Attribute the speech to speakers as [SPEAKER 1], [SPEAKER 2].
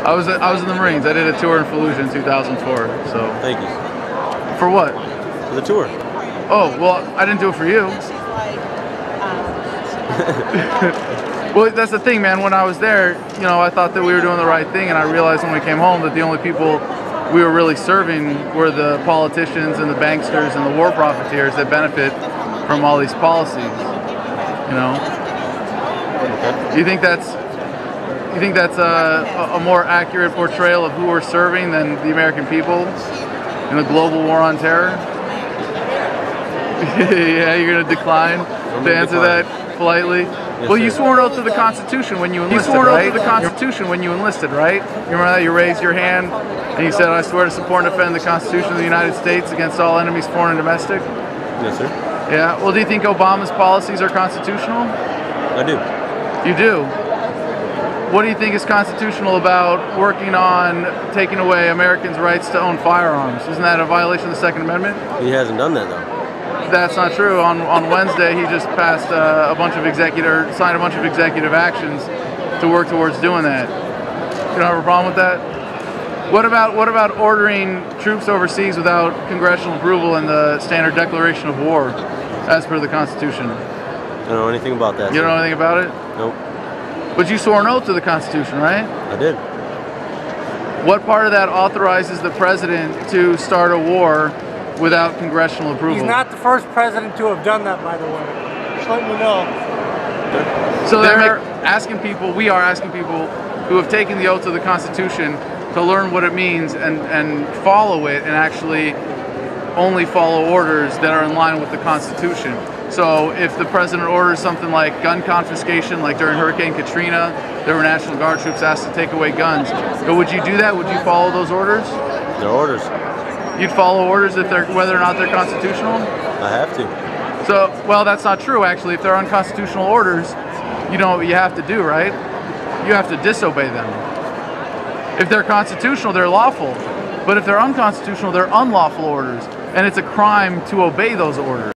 [SPEAKER 1] I was in the Marines. I did a tour in Fallujah in 2004. So.
[SPEAKER 2] Thank you.
[SPEAKER 1] For what?
[SPEAKER 2] For the tour.
[SPEAKER 1] Oh, well, I didn't do it for you. Well, that's the thing, man. When I was there, you know, I thought that we were doing the right thing, and I realized when we came home that the only people we were really serving were the politicians and the banksters and the war profiteers that benefit from all these policies. You know?
[SPEAKER 2] Okay.
[SPEAKER 1] Do you think that's a more accurate portrayal of who we're serving than the American people in the global war on terror? Yeah, you're gonna decline to answer that politely.
[SPEAKER 2] Yes,
[SPEAKER 1] well, you
[SPEAKER 2] sir.
[SPEAKER 1] swore an oath to the Constitution when you enlisted, right? You swore an oath to the Constitution when you enlisted, right? You remember that? You raised your hand and you said, "I swear to support and defend the Constitution of the United States against all enemies, foreign and domestic."
[SPEAKER 2] Yes, sir.
[SPEAKER 1] Yeah. Well, do you think Obama's policies are constitutional?
[SPEAKER 2] I do.
[SPEAKER 1] You do. What do you think is constitutional about working on taking away Americans' rights to own firearms? Isn't that a violation of the Second Amendment?
[SPEAKER 2] He hasn't done that though.
[SPEAKER 1] That's not true. On Wednesday, he just passed signed a bunch of executive actions to work towards doing that. You don't have a problem with that? What about ordering troops overseas without congressional approval and the standard declaration of war, as per the Constitution?
[SPEAKER 2] I don't know anything about that.
[SPEAKER 1] You don't know anything about it?
[SPEAKER 2] Nope.
[SPEAKER 1] But you swore an oath to the Constitution, right?
[SPEAKER 2] I did.
[SPEAKER 1] What part of that authorizes the president to start a war without congressional approval?
[SPEAKER 3] He's not the first president to have done that, by the way. Just letting you know.
[SPEAKER 1] So we are asking people who have taken the oath to the Constitution to learn what it means and follow it, and actually only follow orders that are in line with the Constitution. So if the president orders something like gun confiscation, like during Hurricane Katrina, there were National Guard troops asked to take away guns. But would you do that? Would you follow those orders?
[SPEAKER 2] They're orders.
[SPEAKER 1] You'd follow orders whether or not they're constitutional?
[SPEAKER 2] I have to.
[SPEAKER 1] So, well, that's not true, actually. If they're unconstitutional orders, you know what you have to do, right? You have to disobey them. If they're constitutional, they're lawful. But if they're unconstitutional, they're unlawful orders. And it's a crime to obey those orders.